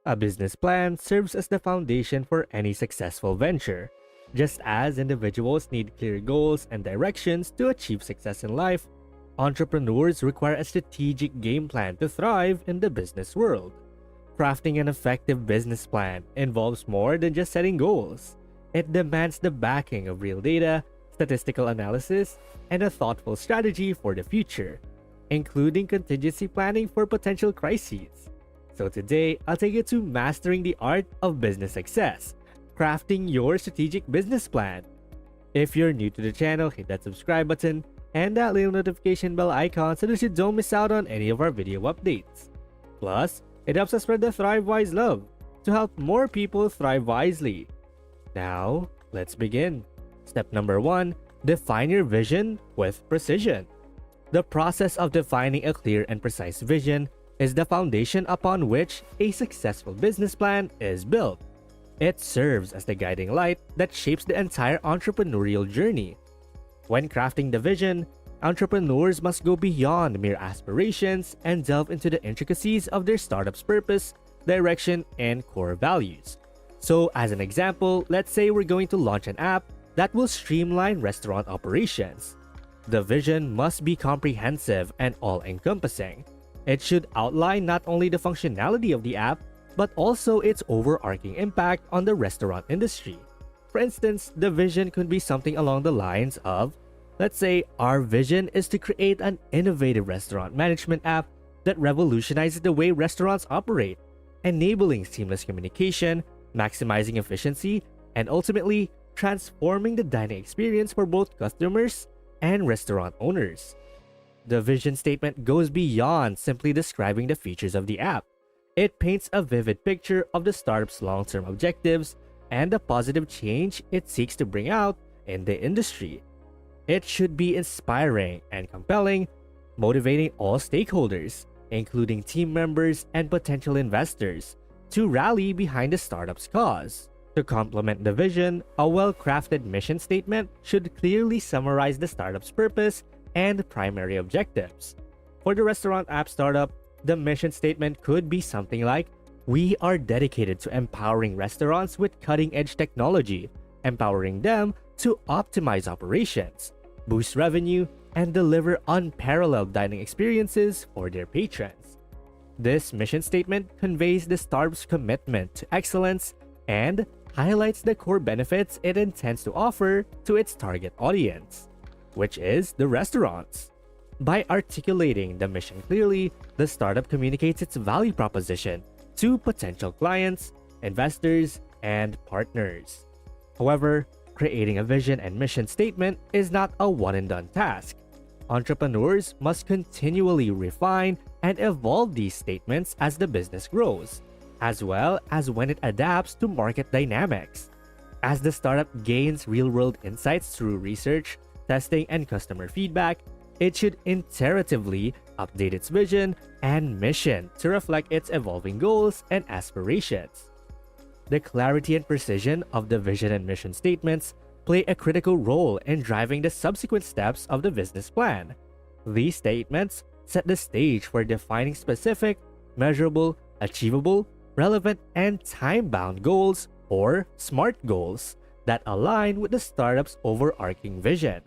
A business plan serves as the foundation for any successful venture. Just as individuals need clear goals and directions to achieve success in life, entrepreneurs require a strategic game plan to thrive in the business world. Crafting an effective business plan involves more than just setting goals. It demands the backing of real data, statistical analysis, and a thoughtful strategy for the future, including contingency planning for potential crises. So today, I'll take you to mastering the art of business success, crafting your strategic business plan. If you're new to the channel, hit that subscribe button and that little notification bell icon so that you don't miss out on any of our video updates. Plus, it helps us spread the Thrive Wise love to help more people thrive wisely. Now, let's begin. Step number 1, define your vision with precision. The process of defining a clear and precise vision is the foundation upon which a successful business plan is built. It serves as the guiding light that shapes the entire entrepreneurial journey. When crafting the vision, entrepreneurs must go beyond mere aspirations and delve into the intricacies of their startup's purpose, direction, and core values. So, as an example, let's say we're going to launch an app that will streamline restaurant operations. The vision must be comprehensive and all-encompassing. It should outline not only the functionality of the app, but also its overarching impact on the restaurant industry. For instance, the vision could be something along the lines of, let's say, our vision is to create an innovative restaurant management app that revolutionizes the way restaurants operate, enabling seamless communication, maximizing efficiency, and ultimately transforming the dining experience for both customers and restaurant owners. The vision statement goes beyond simply describing the features of the app. It paints a vivid picture of the startup's long-term objectives and the positive change it seeks to bring out in the industry. It should be inspiring and compelling, motivating all stakeholders, including team members and potential investors, to rally behind the startup's cause. To complement the vision, a well-crafted mission statement should clearly summarize the startup's purpose and primary objectives. For the restaurant app startup, the mission statement could be something like, "We are dedicated to empowering restaurants with cutting-edge technology, empowering them to optimize operations, boost revenue, and deliver unparalleled dining experiences for their patrons." This mission statement conveys the startup's commitment to excellence and highlights the core benefits it intends to offer to its target audience, which is the restaurants. By articulating the mission clearly, the startup communicates its value proposition to potential clients, investors, and partners. However, creating a vision and mission statement is not a one-and-done task. Entrepreneurs must continually refine and evolve these statements as the business grows, as well as when it adapts to market dynamics. As the startup gains real-world insights through research, testing, and customer feedback, it should iteratively update its vision and mission to reflect its evolving goals and aspirations. The clarity and precision of the vision and mission statements play a critical role in driving the subsequent steps of the business plan. These statements set the stage for defining specific, measurable, achievable, relevant, and time-bound goals, or SMART goals, that align with the startup's overarching vision.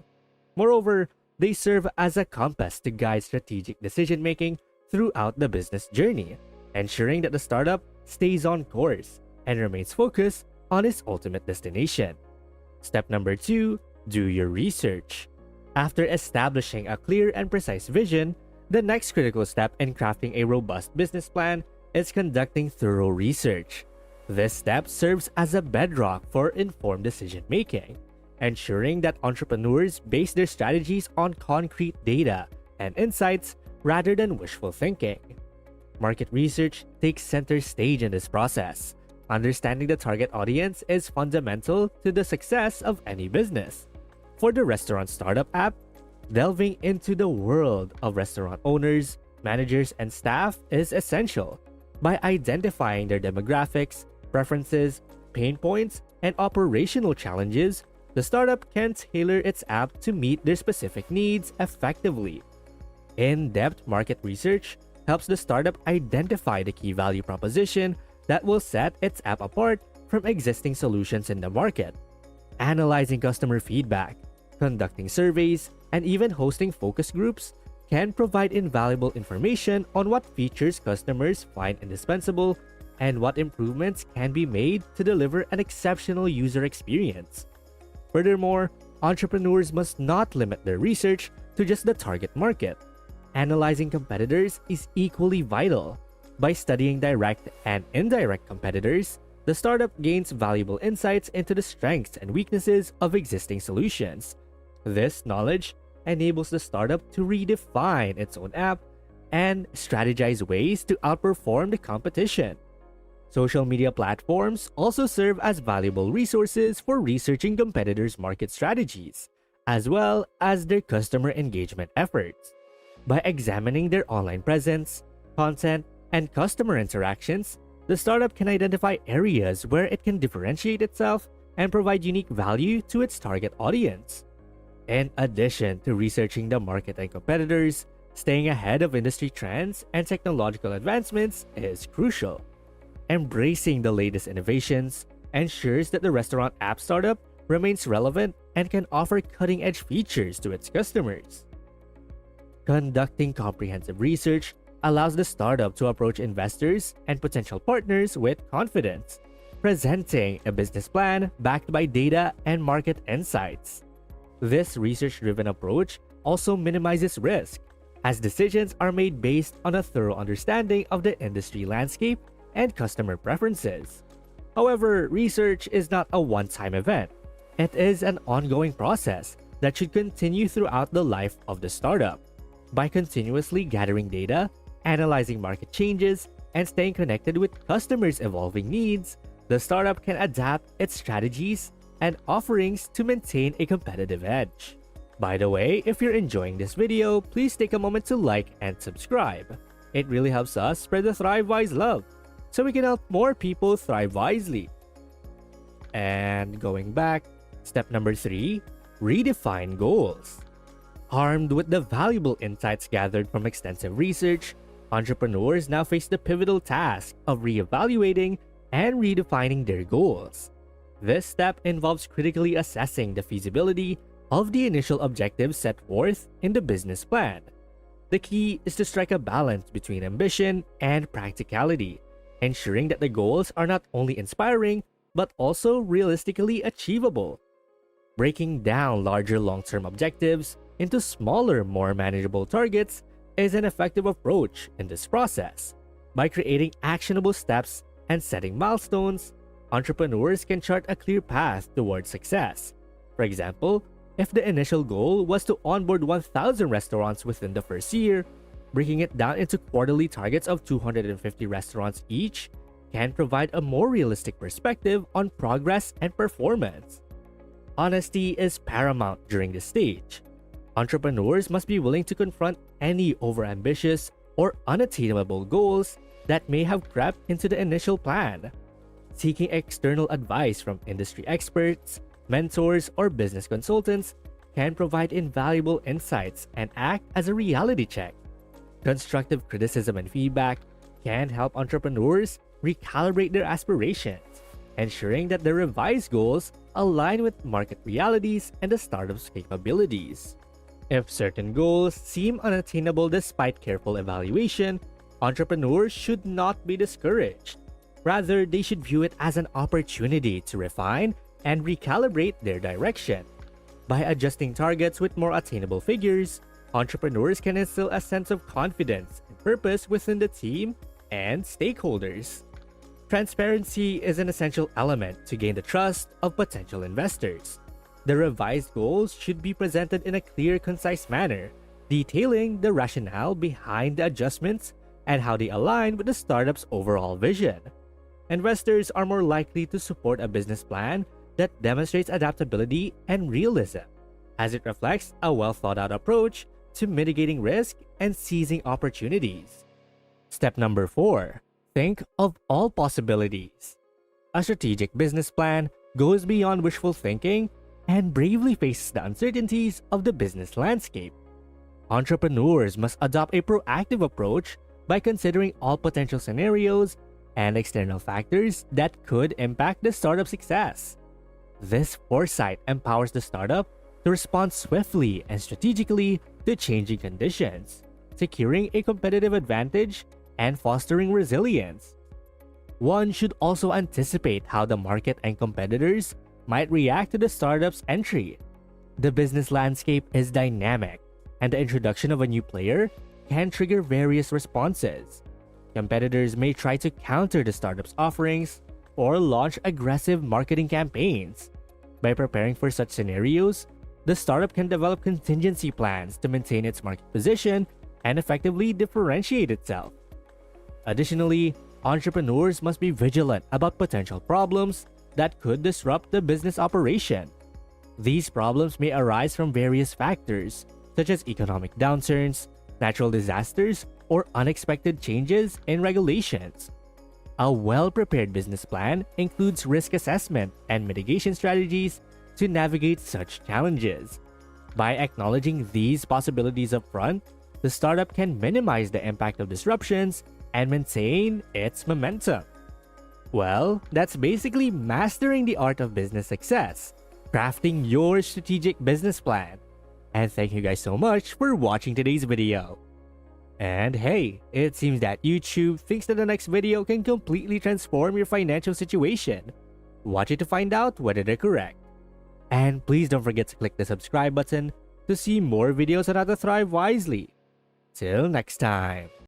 Moreover, they serve as a compass to guide strategic decision-making throughout the business journey, ensuring that the startup stays on course and remains focused on its ultimate destination. Step number 2, do your research. After establishing a clear and precise vision, the next critical step in crafting a robust business plan is conducting thorough research. This step serves as a bedrock for informed decision-making, ensuring that entrepreneurs base their strategies on concrete data and insights rather than wishful thinking. Market research takes center stage in this process. Understanding the target audience is fundamental to the success of any business. For the restaurant startup app, delving into the world of restaurant owners, managers, and staff is essential. By identifying their demographics, preferences, pain points, and operational challenges, the startup can tailor its app to meet their specific needs effectively. In-depth market research helps the startup identify the key value proposition that will set its app apart from existing solutions in the market. Analyzing customer feedback, conducting surveys, and even hosting focus groups can provide invaluable information on what features customers find indispensable and what improvements can be made to deliver an exceptional user experience. Furthermore, entrepreneurs must not limit their research to just the target market. Analyzing competitors is equally vital. By studying direct and indirect competitors, the startup gains valuable insights into the strengths and weaknesses of existing solutions. This knowledge enables the startup to redefine its own app and strategize ways to outperform the competition. Social media platforms also serve as valuable resources for researching competitors' market strategies, as well as their customer engagement efforts. By examining their online presence, content, and customer interactions, the startup can identify areas where it can differentiate itself and provide unique value to its target audience. In addition to researching the market and competitors, staying ahead of industry trends and technological advancements is crucial. Embracing the latest innovations ensures that the restaurant app startup remains relevant and can offer cutting-edge features to its customers. Conducting comprehensive research allows the startup to approach investors and potential partners with confidence, presenting a business plan backed by data and market insights. This research-driven approach also minimizes risk, as decisions are made based on a thorough understanding of the industry landscape and customer preferences. However, research is not a one-time event. It is an ongoing process that should continue throughout the life of the startup. By continuously gathering data, analyzing market changes, and staying connected with customers' evolving needs, the startup can adapt its strategies and offerings to maintain a competitive edge. By the way, if you're enjoying this video, please take a moment to like and subscribe. It really helps us spread the ThriveWise love, so we can help more people thrive wisely. And going back, step number 3, redefine goals. Armed with the valuable insights gathered from extensive research, entrepreneurs now face the pivotal task of reevaluating and redefining their goals. This step involves critically assessing the feasibility of the initial objectives set forth in the business plan. The key is to strike a balance between ambition and practicality, ensuring that the goals are not only inspiring but also realistically achievable. Breaking down larger long-term objectives into smaller, more manageable targets is an effective approach in this process. By creating actionable steps and setting milestones, entrepreneurs can chart a clear path towards success. For example, if the initial goal was to onboard 1,000 restaurants within the first year, breaking it down into quarterly targets of 250 restaurants each can provide a more realistic perspective on progress and performance. Honesty is paramount during this stage. Entrepreneurs must be willing to confront any overambitious or unattainable goals that may have crept into the initial plan. Seeking external advice from industry experts, mentors, or business consultants can provide invaluable insights and act as a reality check. Constructive criticism and feedback can help entrepreneurs recalibrate their aspirations, ensuring that their revised goals align with market realities and the startup's capabilities. If certain goals seem unattainable despite careful evaluation, entrepreneurs should not be discouraged. Rather, they should view it as an opportunity to refine and recalibrate their direction. By adjusting targets with more attainable figures, entrepreneurs can instill a sense of confidence and purpose within the team and stakeholders. Transparency is an essential element to gain the trust of potential investors. The revised goals should be presented in a clear, concise manner, detailing the rationale behind the adjustments and how they align with the startup's overall vision. Investors are more likely to support a business plan that demonstrates adaptability and realism, as it reflects a well-thought-out approach to mitigating risk and seizing opportunities. Step number 4. Think of all possibilities. A strategic business plan goes beyond wishful thinking and bravely faces the uncertainties of the business landscape. Entrepreneurs must adopt a proactive approach by considering all potential scenarios and external factors that could impact the startup success. This foresight empowers the startup to respond swiftly and strategically to changing conditions, securing a competitive advantage and fostering resilience. One should also anticipate how the market and competitors might react to the startup's entry. The business landscape is dynamic, and the introduction of a new player can trigger various responses. Competitors may try to counter the startup's offerings or launch aggressive marketing campaigns. By preparing for such scenarios, the startup can develop contingency plans to maintain its market position and effectively differentiate itself. Additionally, entrepreneurs must be vigilant about potential problems that could disrupt the business operation. These problems may arise from various factors, such as economic downturns, natural disasters, or unexpected changes in regulations. A well-prepared business plan includes risk assessment and mitigation strategies to navigate such challenges. By acknowledging these possibilities upfront, the startup can minimize the impact of disruptions and maintain its momentum. Well, that's basically mastering the art of business success, crafting your strategic business plan. And thank you guys so much for watching today's video. And hey, it seems that YouTube thinks that the next video can completely transform your financial situation. Watch it to find out whether they're correct. And please don't forget to click the subscribe button to see more videos on how to thrive wisely. Till next time.